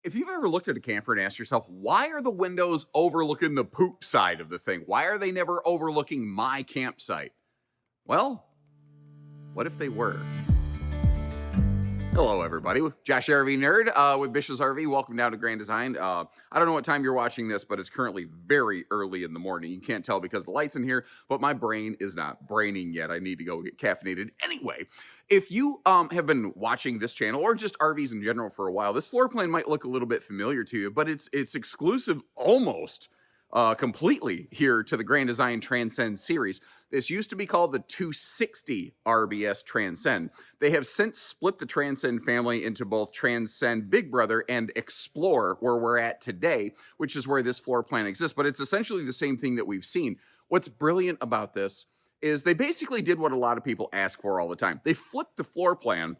If you've ever looked at a camper and asked yourself, why are the windows overlooking the poop side of the thing? Why are they never overlooking my campsite? Well, what if they were? Hello, everybody. Josh RV Nerd with Bish's RV. Welcome down to Grand Design. I don't know what time you're watching this, but it's currently very early in the morning. You can't tell because the light's in here, but my brain is not braining yet. I need to go get caffeinated. Anyway, if you have been watching this channel or just RVs in general for a while, this floor plan might look a little bit familiar to you, but it's exclusive almost completely here to the Grand Design Transcend series. This used to be called the 260 RBS Transcend. They have since split the Transcend family into both Transcend Big Brother and Xplor, where we're at today, which is where this floor plan exists. But it's essentially the same thing that we've seen. What's brilliant about this is they basically did what a lot of people ask for all the time. They flipped the floor plan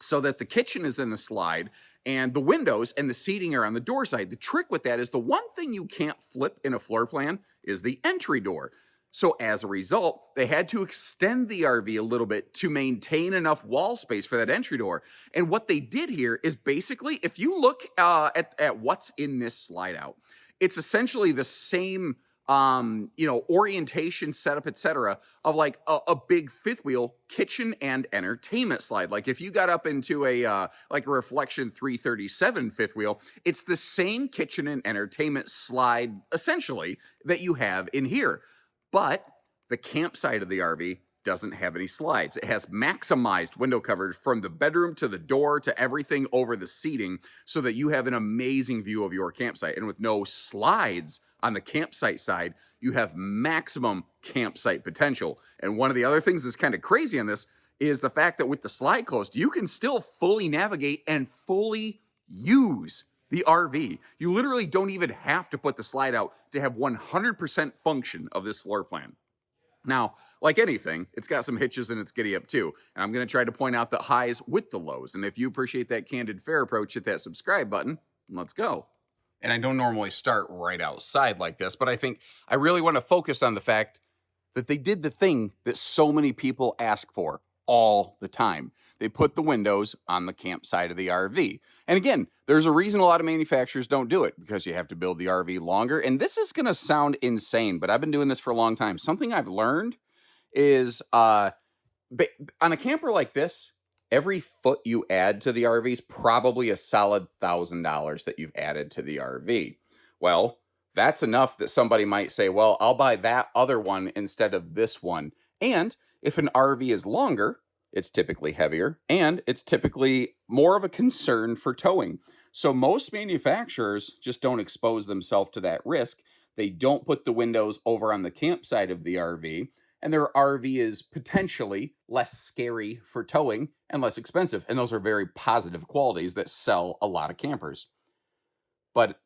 so that the kitchen is in the slide and the windows and the seating are on the door side. The trick with that is the one thing you can't flip in a floor plan is the entry door. So as a result, they had to extend the RV a little bit to maintain enough wall space for that entry door. And what they did here is basically, if you look at what's in this slide out, it's essentially the same orientation, setup, etc., of like a big fifth wheel kitchen and entertainment slide. Like if you got up into a Reflection 337 fifth wheel, it's the same kitchen and entertainment slide essentially that you have in here. But the campsite of the RV doesn't have any slides. It has maximized window coverage from the bedroom to the door to everything over the seating so that you have an amazing view of your campsite. And with no slides on the campsite side, you have maximum campsite potential. And one of the other things that's kind of crazy on this is the fact that with the slide closed, you can still fully navigate and fully use the RV. You literally don't even have to put the slide out to have 100% function of this floor plan. Now, like anything, it's got some hitches and it's giddy up too. And I'm going to try to point out the highs with the lows. And if you appreciate that candid, fair approach, hit that subscribe button. And let's go. And I don't normally start right outside like this, but I think I really want to focus on the fact that they did the thing that so many people ask for all the time. They put the windows on the campsite of the RV. And again, there's a reason a lot of manufacturers don't do it, because you have to build the RV longer. And this is going to sound insane, but I've been doing this for a long time. Something I've learned is on a camper like this, every foot you add to the RV is probably a solid $1,000 that you've added to the RV. Well, that's enough that somebody might say, well, I'll buy that other one instead of this one. And if an RV is longer, it's typically heavier, and it's typically more of a concern for towing. So most manufacturers just don't expose themselves to that risk. They don't put the windows over on the campsite of the RV, and their RV is potentially less scary for towing and less expensive. And those are very positive qualities that sell a lot of campers. But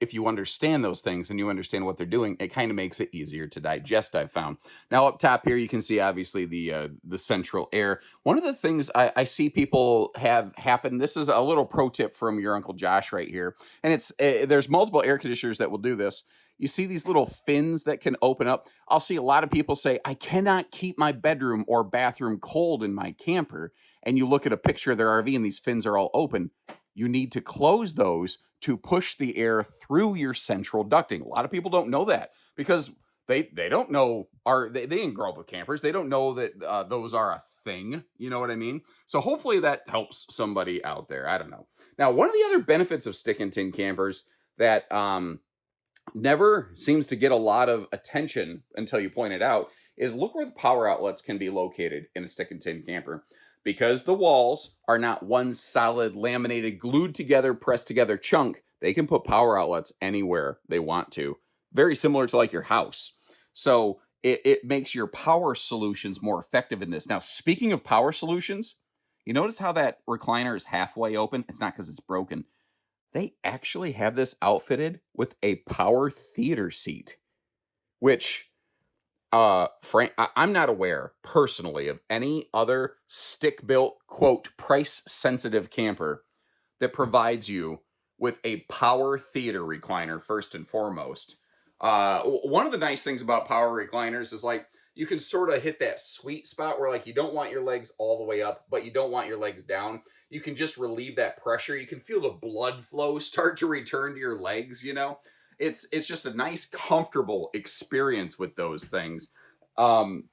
if you understand those things and you understand what they're doing, it kind of makes it easier to digest, I've found. Now, up top here, you can see, obviously, the central air. One of the things I see people have happen, this is a little pro tip from your Uncle Josh right here, and it's there's multiple air conditioners that will do this. You see these little fins that can open up. I'll see a lot of people say, I cannot keep my bedroom or bathroom cold in my camper. And you look at a picture of their RV and these fins are all open. You need to close those to push the air through your central ducting. A lot of people don't know that because they don't know, they didn't grow up with campers. They don't know that those are a thing. You know what I mean? So hopefully that helps somebody out there. I don't know. Now, one of the other benefits of stick and tin campers that never seems to get a lot of attention until you point it out is look where the power outlets can be located in a stick and tin camper. Because the walls are not one solid, laminated, glued together, pressed together chunk, they can put power outlets anywhere they want to. Very similar to like your house. So it makes your power solutions more effective in this. Now, speaking of power solutions, you notice how that recliner is halfway open? It's not because it's broken. They actually have this outfitted with a power theater seat, which Frank, I'm not aware personally of any other stick-built, quote, price-sensitive camper that provides you with a power theater recliner first and foremost. One of the nice things about power recliners is like you can sort of hit that sweet spot where like you don't want your legs all the way up, but you don't want your legs down. you can just relieve that pressure. You can feel the blood flow start to return to your legs, It's just a nice, comfortable experience with those things. Um,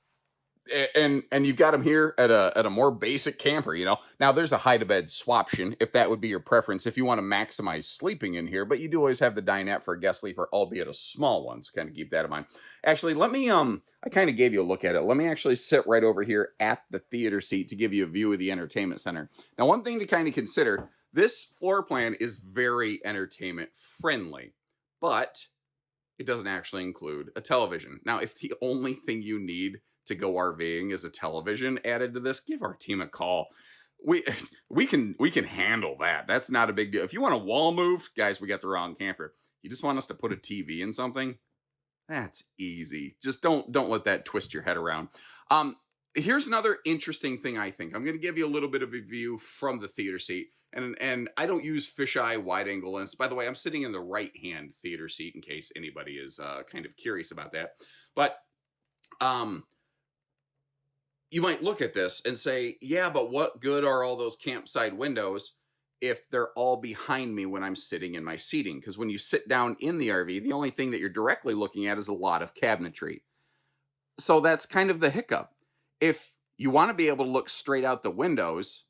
and you've got them here at a more basic camper. Now there's a hide to bed swaption if that would be your preference, if you want to maximize sleeping in here, but you do always have the dinette for a guest sleeper, albeit a small one, so kind of keep that in mind. Actually, let me I kind of gave you a look at it. Let me actually sit right over here at the theater seat to give you a view of the entertainment center. Now, one thing to kind of consider, this floor plan is very entertainment friendly, but it doesn't actually include a television. Now, if the only thing you need to go RVing is a television added to this, give our team a call. We we can handle that. That's not a big deal. If you want a wall moved, guys, we got the wrong camper. You just want us to put a TV in something? That's easy. Just don't let that twist your head around. Here's another interesting thing I think. I'm going to give you a little bit of a view from the theater seat. And I don't use fisheye wide angle lens. By the way, I'm sitting in the right hand theater seat in case anybody is kind of curious about that. But you might look at this and say, yeah, but what good are all those campsite windows if they're all behind me when I'm sitting in my seating? Because when you sit down in the RV, the only thing that you're directly looking at is a lot of cabinetry. So that's kind of the hiccup. If you want to be able to look straight out the windows,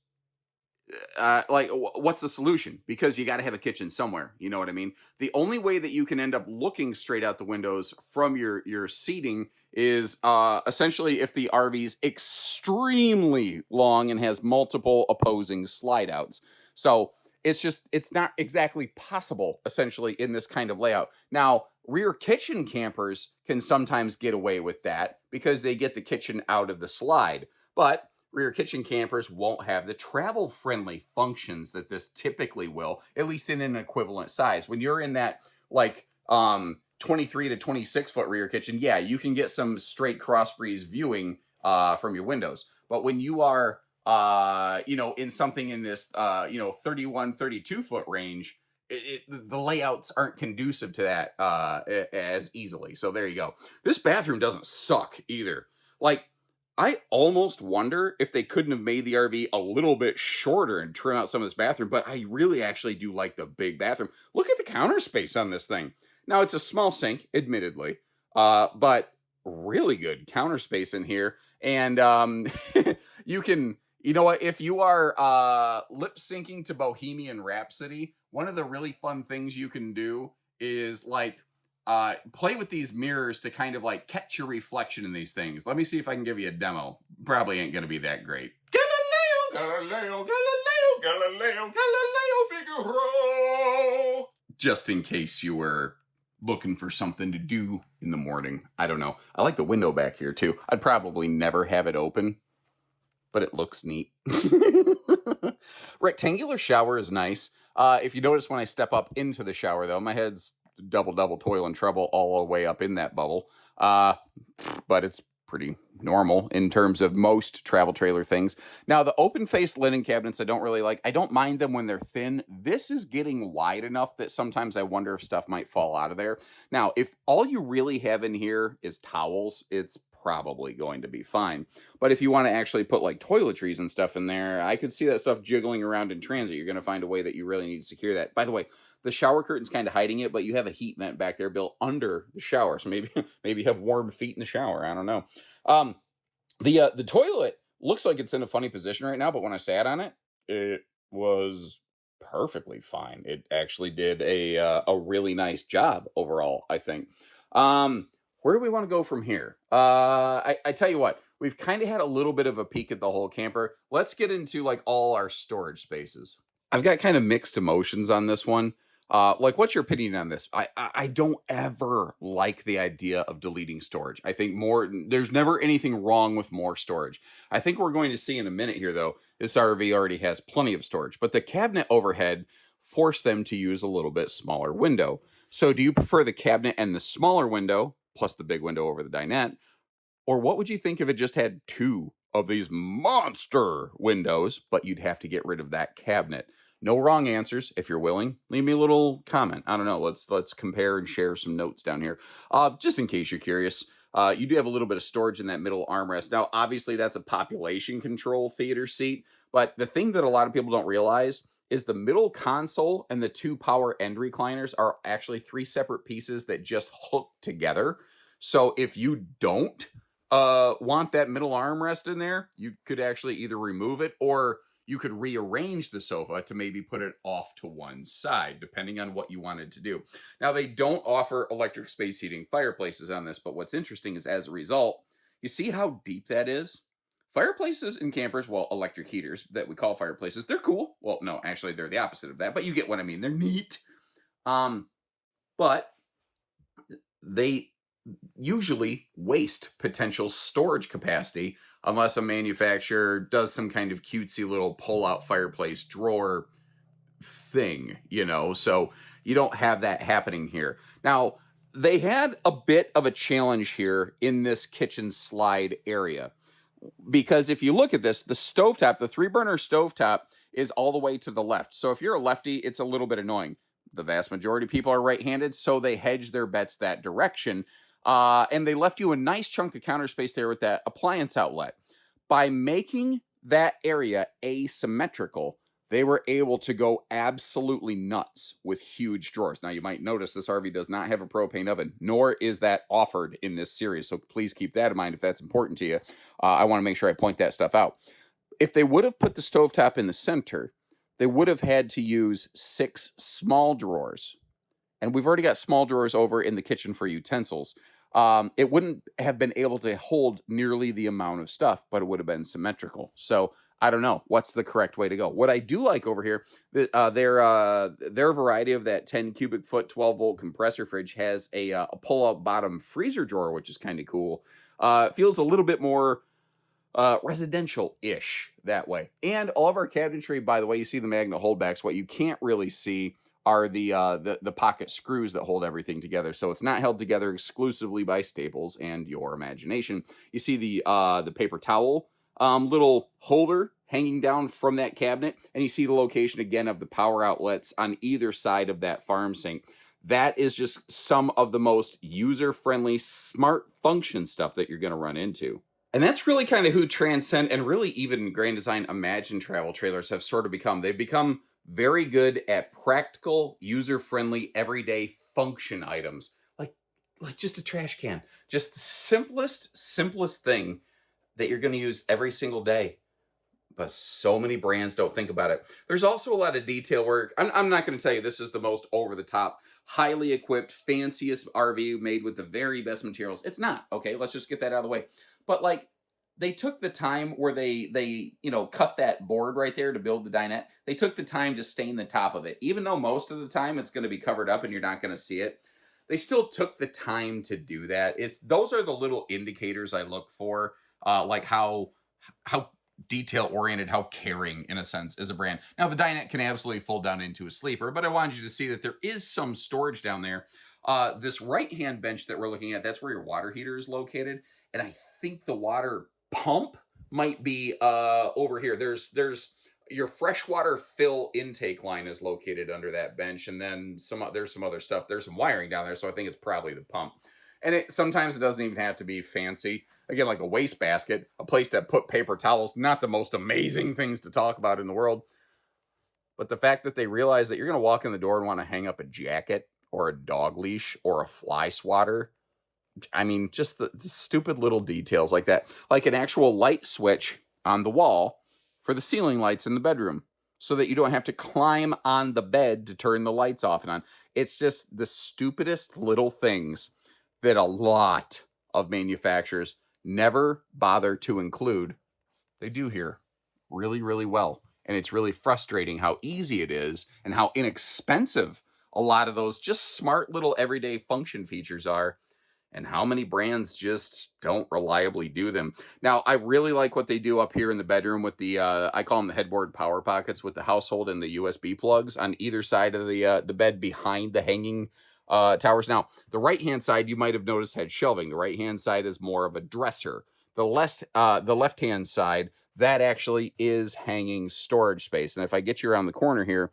what's the solution? Because you got to have a kitchen somewhere. You know what I mean? The only way that you can end up looking straight out the windows from your seating is essentially if the RV's extremely long and has multiple opposing slide outs. So it's not exactly possible essentially in this kind of layout. Now, rear kitchen campers can sometimes get away with that because they get the kitchen out of the slide, but rear kitchen campers won't have the travel friendly functions that this typically will, at least in an equivalent size. When you're in that 23 to 26 foot rear kitchen, yeah, you can get some straight cross breeze viewing from your windows. But when you are in something in this 31, 32 foot range, the layouts aren't conducive to that as easily. So there you go. This bathroom doesn't suck either. I almost wonder if they couldn't have made the RV a little bit shorter and trim out some of this bathroom, but I really actually do like the big bathroom. Look at the counter space on this thing. Now, it's a small sink, admittedly, but really good counter space in here. And you know what, if you are lip syncing to Bohemian Rhapsody, one of the really fun things you can do is play with these mirrors to kind of catch your reflection in these things. Let me see if I can give you a demo. Probably ain't going to be that great. Galileo, Figaro. Just in case you were looking for something to do in the morning. I don't know. I like the window back here too. I'd probably never have it open, but it looks neat. Rectangular shower is nice. If you notice when I step up into the shower though, my head's double toil and trouble all the way up in that bubble. But it's pretty normal in terms of most travel trailer things. Now, the open face linen cabinets I don't really like. I don't mind them when they're thin. This is getting wide enough that sometimes I wonder if stuff might fall out of there. Now, if all you really have in here is towels, it's probably going to be fine. But if you want to actually put toiletries and stuff in there, I could see that stuff jiggling around in transit. You're going to find a way that you really need to secure that. By the way, the shower curtain's kind of hiding it, but you have a heat vent back there built under the shower. So maybe you have warm feet in the shower. I don't know. The toilet looks like it's in a funny position right now, but when I sat on it, it was perfectly fine. It actually did a really nice job overall, I think. Where do we want to go from here? I tell you what, we've kind of had a little bit of a peek at the whole camper. Let's get into all our storage spaces. I've got kind of mixed emotions on this one. What's your opinion on this? I don't ever like the idea of deleting storage. I think there's never anything wrong with more storage. I think we're going to see in a minute here, though, this RV already has plenty of storage, but the cabinet overhead forced them to use a little bit smaller window. So do you prefer the cabinet and the smaller window, plus the big window over the dinette? Or what would you think if it just had two of these monster windows, but you'd have to get rid of that cabinet? No wrong answers. If you're willing, leave me a little comment. I don't know. Let's compare and share some notes down here. Just in case you're curious. You do have a little bit of storage in that middle armrest. Now, obviously, that's a population control theater seat, but the thing that a lot of people don't realize is the middle console and the two power end recliners are actually three separate pieces that just hook together. So if you don't want that middle armrest in there, you could actually either remove it or you could rearrange the sofa to maybe put it off to one side, depending on what you wanted to do. Now, they don't offer electric space heating fireplaces on this, but what's interesting is as a result, you see how deep that is? Fireplaces in campers, well, electric heaters that we call fireplaces, they're cool. Well, no, actually, they're the opposite of that, but you get what I mean. They're neat. But they usually waste potential storage capacity unless a manufacturer does some kind of cutesy little pull-out fireplace drawer thing, so you don't have that happening here. Now, they had a bit of a challenge here in this kitchen slide area because if you look at this, the stovetop, the 3-burner stovetop is all the way to the left. So if you're a lefty, it's a little bit annoying. The vast majority of people are right-handed, so they hedge their bets that direction. And they left you a nice chunk of counter space there with that appliance outlet. By making that area asymmetrical, they were able to go absolutely nuts with huge drawers. Now, you might notice this RV does not have a propane oven, nor is that offered in this series. So please keep that in mind if that's important to you. I want to make sure I point that stuff out. If they would have put the stovetop in the center, they would have had to use 6 small drawers. And we've already got small drawers over in the kitchen for utensils. It wouldn't have been able to hold nearly the amount of stuff, but it would have been symmetrical. So I don't know what's the correct way to go. What I do like over here, their variety of that 10 cubic foot, 12 volt compressor fridge has a pull out bottom freezer drawer, which is kind of cool. Feels a little bit more residential-ish that way. And all of our cabinetry, by the way, you see the magnet holdbacks. What you can't really see are the pocket screws that hold everything together. So it's not held together exclusively by staples and your imagination. You see the paper towel little holder hanging down from that cabinet, and you see the location again of the power outlets on either side of that farm sink. That is just some of the most user-friendly, smart function stuff that you're going to run into. And that's really kind of who Transcend and really even Grand Design Imagine travel trailers have sort of become. They've become very good at practical, user-friendly, everyday function items. Like just a trash can. Just the simplest thing that you're going to use every single day. But so many brands don't think about it. There's also a lot of detail work. I'm not going to tell you this is the most over-the-top, highly equipped, fanciest RV made with the very best materials. It's not. Okay, let's just get that out of the way. But like, they took the time where they cut that board right there to build the dinette. They took the time to stain the top of it. Even though most of the time it's going to be covered up and you're not going to see it, they still took the time to do that. Those are the little indicators I look for, like how detail-oriented, how caring, in a sense, is a brand. Now, the dinette can absolutely fold down into a sleeper, but I wanted you to see that there is some storage down there. This right-hand bench that we're looking at, that's where your water heater is located, and I think the water pump might be over here. There's your freshwater fill intake line is located under that bench, and then there's some other stuff. There's some wiring down there, so I think it's probably the pump. And sometimes it doesn't even have to be fancy. Again, like a wastebasket, a place to put paper towels, not the most amazing things to talk about in the world. But the fact that they realize that you're going to walk in the door and want to hang up a jacket or a dog leash or a fly swatter. I mean, just the stupid little details like that. Like an actual light switch on the wall for the ceiling lights in the bedroom so that you don't have to climb on the bed to turn the lights off and on. It's just the stupidest little things that a lot of manufacturers never bother to include. They do here really, really well. And it's really frustrating how easy it is and how inexpensive a lot of those just smart little everyday function features are, and how many brands just don't reliably do them. Now, I really like what they do up here in the bedroom with the, I call them the headboard power pockets with the household and the USB plugs on either side of the bed behind the hanging towers. Now, the right-hand side, you might have noticed, had shelving. The right-hand side is more of a dresser. The left-hand side, that actually is hanging storage space. And if I get you around the corner here,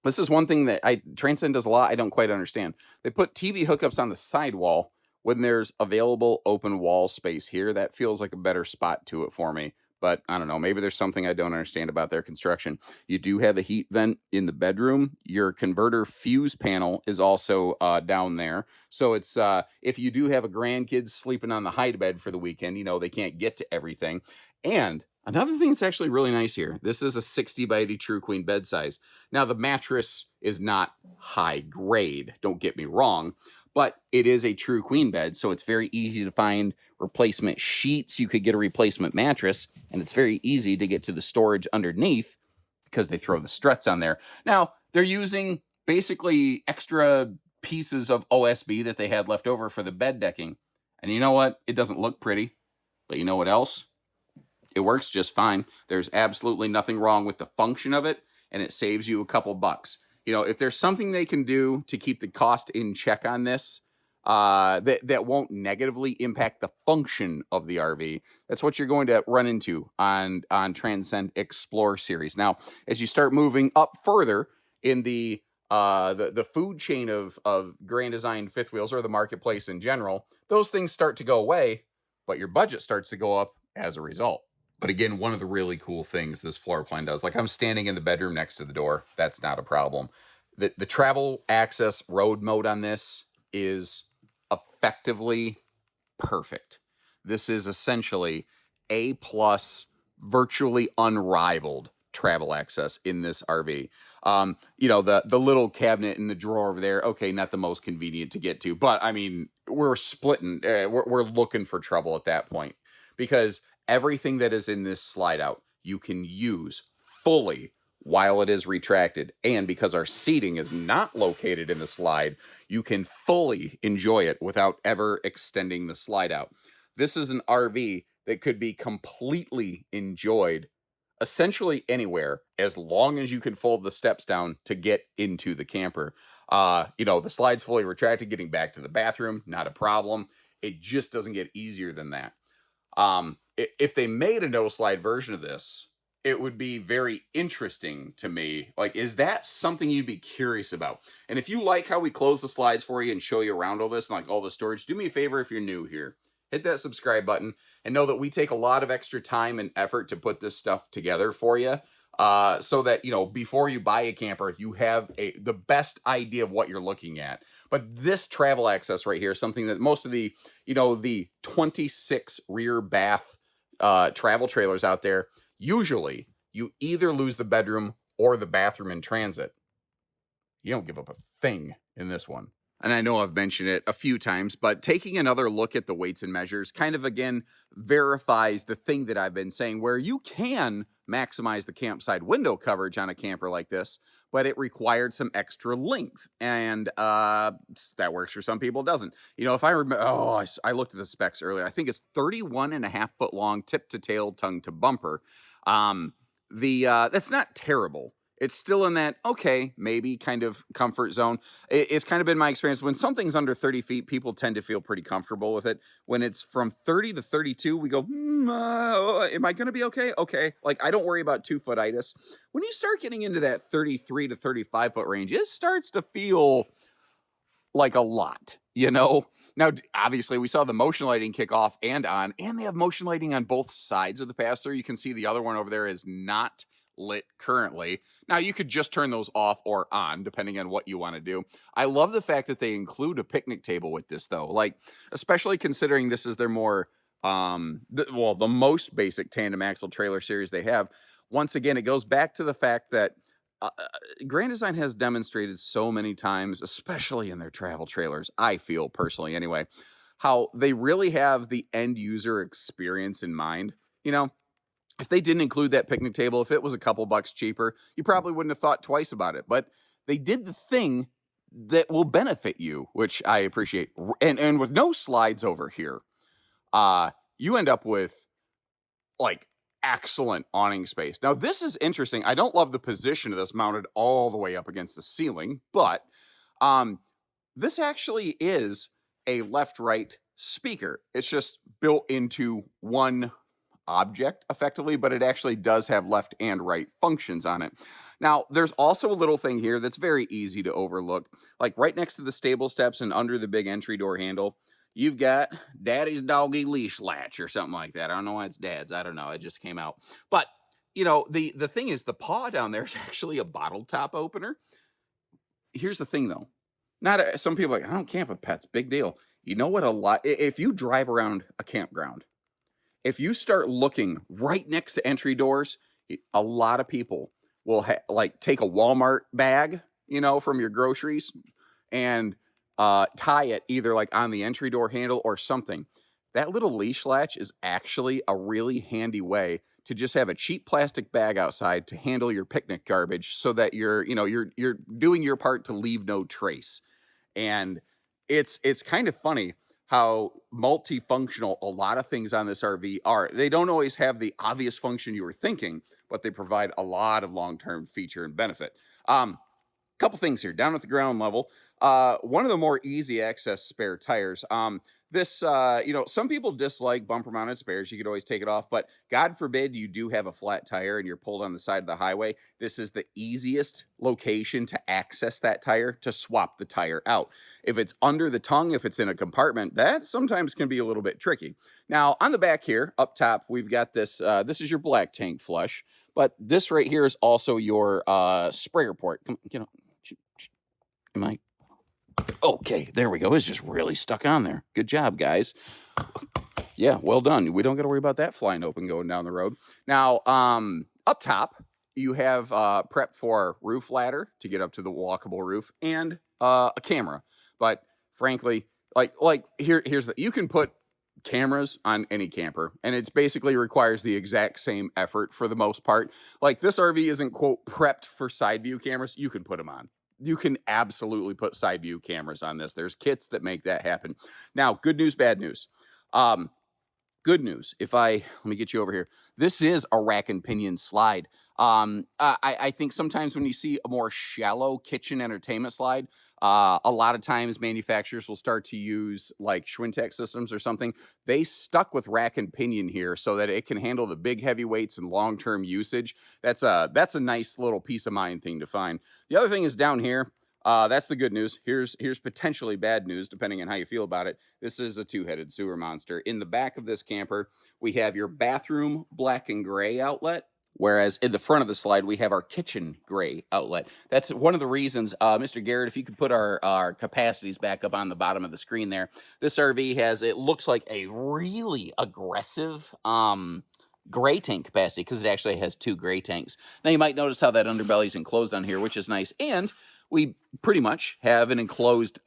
this is one thing that Transcend does a lot I don't quite understand. They put TV hookups on the sidewall when there's available open wall space here, that feels like a better spot to it for me. But I don't know, maybe there's something I don't understand about their construction. You do have a heat vent in the bedroom. Your converter fuse panel is also down there. So it's if you do have a grandkid sleeping on the hide bed for the weekend, they can't get to everything. And another thing that's actually really nice here, this is a 60 by 80 True Queen bed size. Now, the mattress is not high grade, don't get me wrong, but it is a True Queen bed, so it's very easy to find replacement sheets. You could get a replacement mattress, and it's very easy to get to the storage underneath because they throw the struts on there. Now, they're using basically extra pieces of OSB that they had left over for the bed decking. And you know what? It doesn't look pretty, but you know what else? It works just fine. There's absolutely nothing wrong with the function of it, and it saves you a couple bucks. If there's something they can do to keep the cost in check on this, that won't negatively impact the function of the RV, that's what you're going to run into on Transcend Xplor series. Now, as you start moving up further in the food chain of Grand Design fifth wheels, or the marketplace in general, those things start to go away, but your budget starts to go up as a result. But again, one of the really cool things this floor plan does, like I'm standing in the bedroom next to the door, that's not a problem. The travel access road mode on this is effectively perfect. This is essentially A+, virtually unrivaled travel access in this RV. The little cabinet in the drawer over there, okay, not the most convenient to get to, but I mean, we're splitting, we're looking for trouble at that point, because everything that is in this slide out, you can use fully while it is retracted. And because our seating is not located in the slide, you can fully enjoy it without ever extending the slide out. This is an RV that could be completely enjoyed essentially anywhere, as long as you can fold the steps down to get into the camper. The slide's fully retracted, getting back to the bathroom, not a problem. It just doesn't get easier than that. If they made a no slide version of this, it would be very interesting to me. Like, is that something you'd be curious about? And if you like how we close the slides for you and show you around all this and like all the storage, do me a favor if you're new here. Hit that subscribe button and know that we take a lot of extra time and effort to put this stuff together for you. So that, before you buy a camper, you have the best idea of what you're looking at. But this travel access right here, something that most of the 26 rear bath travel trailers out there, usually you either lose the bedroom or the bathroom in transit. You don't give up a thing in this one. And I know I've mentioned it a few times, but taking another look at the weights and measures kind of, again, verifies the thing that I've been saying, where you can maximize the campsite window coverage on a camper like this, but it required some extra length. And that works for some people, doesn't. If I remember, I looked at the specs earlier. I think it's 31.5 foot long, tip to tail, tongue to bumper. That's not terrible. It's still in that, okay, maybe kind of comfort zone. It's kind of been my experience. When something's under 30 feet, people tend to feel pretty comfortable with it. When it's from 30 to 32, we go, am I going to be okay? Okay. Like, I don't worry about 2-foot-itis. When you start getting into that 33 to 35 foot range, it starts to feel like a lot, Now, obviously, we saw the motion lighting kick off and on, and they have motion lighting on both sides of the pass-through. You can see the other one over there is not lit currently. Now, you could just turn those off or on, depending on what you want to do. I love the fact that they include a picnic table with this, though. Like, especially considering this is their more, the most basic tandem axle trailer series they have. Once again, it goes back to the fact that Grand Design has demonstrated so many times, especially in their travel trailers, I feel personally anyway, how they really have the end user experience in mind. If they didn't include that picnic table, if it was a couple bucks cheaper, you probably wouldn't have thought twice about it. But they did the thing that will benefit you, which I appreciate. And with no slides over here, you end up with like excellent awning space. Now, this is interesting. I don't love the position of this mounted all the way up against the ceiling, but this actually is a left-right speaker. It's just built into one object effectively, but it actually does have left and right functions on it. Now, there's also a little thing here that's very easy to overlook. Like right next to the stable steps and under the big entry door handle, you've got daddy's doggy leash latch or something like that. I don't know why it's dad's. I don't know. It just came out. But, the thing is the paw down there is actually a bottle top opener. Here's the thing though. Not some people are like, I don't camp with pets. Big deal. You know what if you drive around a campground, if you start looking right next to entry doors, a lot of people will like take a Walmart bag, from your groceries and tie it either like on the entry door handle or something. That little leash latch is actually a really handy way to just have a cheap plastic bag outside to handle your picnic garbage so that you're doing your part to leave no trace. And it's kind of funny how multifunctional a lot of things on this RV are. They don't always have the obvious function you were thinking, but they provide a lot of long-term feature and benefit. Couple things here down at the ground level. One of the more easy access spare tires. Some people dislike bumper mounted spares. You could always take it off, but God forbid you do have a flat tire and you're pulled on the side of the highway. This is the easiest location to access that tire to swap the tire out. If it's under the tongue, if it's in a compartment, that sometimes can be a little bit tricky. Now on the back here, up top, we've got this. This is your black tank flush, but this right here is also your sprayer port. Am I? Okay, there we go. It's just really stuck on there. Good job, guys. Yeah, well done. We don't got to worry about that flying open going down the road. Now, up top, you have prep for roof ladder to get up to the walkable roof and a camera. But frankly, you can put cameras on any camper, and it's basically requires the exact same effort for the most part. Like this RV isn't quote prepped for side view cameras. You can put them on. You can absolutely put side view cameras on this. There's kits that make that happen. Now, good news, bad news. Good news. Let me get you over here. This is a rack and pinion slide. I think sometimes when you see a more shallow kitchen entertainment slide, a lot of times manufacturers will start to use like Schwintek systems or something. They stuck with rack and pinion here so that it can handle the big heavy weights and long-term usage. That's a nice little peace of mind thing to find. The other thing is down here. That's the good news. Here's potentially bad news, depending on how you feel about it. This is a two-headed sewer monster. In the back of this camper, we have your bathroom black and gray outlet, whereas in the front of the slide, we have our kitchen gray outlet. That's one of the reasons, Mr. Garrett, if you could put our capacities back up on the bottom of the screen there. This RV it looks like a really aggressive gray tank capacity because it actually has two gray tanks. Now, you might notice how that underbelly is enclosed on here, which is nice. And we pretty much have an enclosed,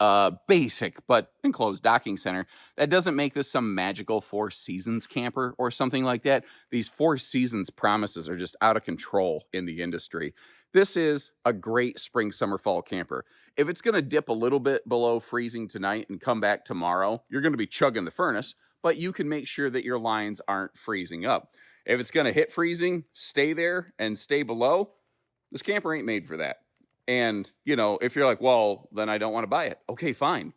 basic, but enclosed docking center. That doesn't make this some magical Four Seasons camper or something like that. These Four Seasons promises are just out of control in the industry. This is a great spring, summer, fall camper. If it's going to dip a little bit below freezing tonight and come back tomorrow, you're going to be chugging the furnace, but you can make sure that your lines aren't freezing up. If it's going to hit freezing, stay there and stay below. This camper ain't made for that. And, if you're like, well, then I don't want to buy it. Okay, fine.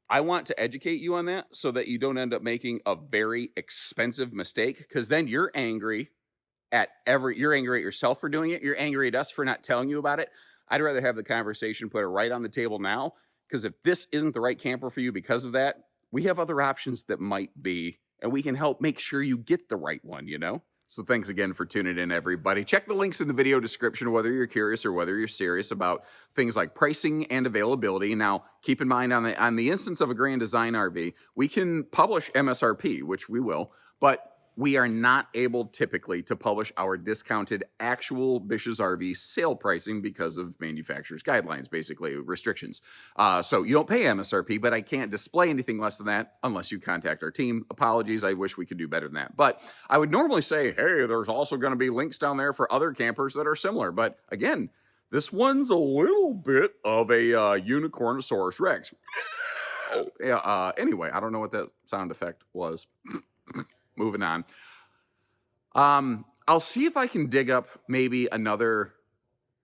I want to educate you on that so that you don't end up making a very expensive mistake, because then you're angry you're angry at yourself for doing it. You're angry at us for not telling you about it. I'd rather have the conversation, put it right on the table now, because if this isn't the right camper for you because of that, we have other options that might be, and we can help make sure you get the right one, So thanks again for tuning in, everybody. Check the links in the video description, whether you're curious or whether you're serious about things like pricing and availability. Now, keep in mind on the instance of a Grand Design RV, we can publish MSRP, which we will, but we are not able typically to publish our discounted actual Bish's RV sale pricing because of manufacturers' guidelines, basically restrictions. So you don't pay MSRP, but I can't display anything less than that unless you contact our team. Apologies, I wish we could do better than that. But I would normally say, hey, there's also going to be links down there for other campers that are similar. But again, this one's a little bit of a Unicornosaurus Rex. Anyway, I don't know what that sound effect was. Moving on. I'll see if I can dig up maybe another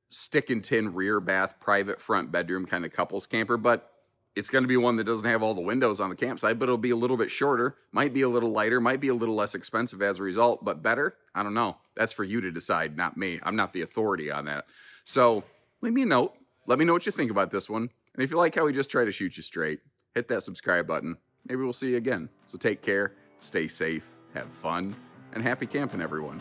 stick and tin rear bath, private front bedroom kind of couples camper, but it's going to be one that doesn't have all the windows on the campsite, but it'll be a little bit shorter, might be a little lighter, might be a little less expensive as a result, but better? I don't know. That's for you to decide, not me. I'm not the authority on that. So leave me a note. Let me know what you think about this one. And if you like how we just try to shoot you straight, hit that subscribe button. maybe we'll see you again. So take care, stay safe, have fun, and happy camping, everyone.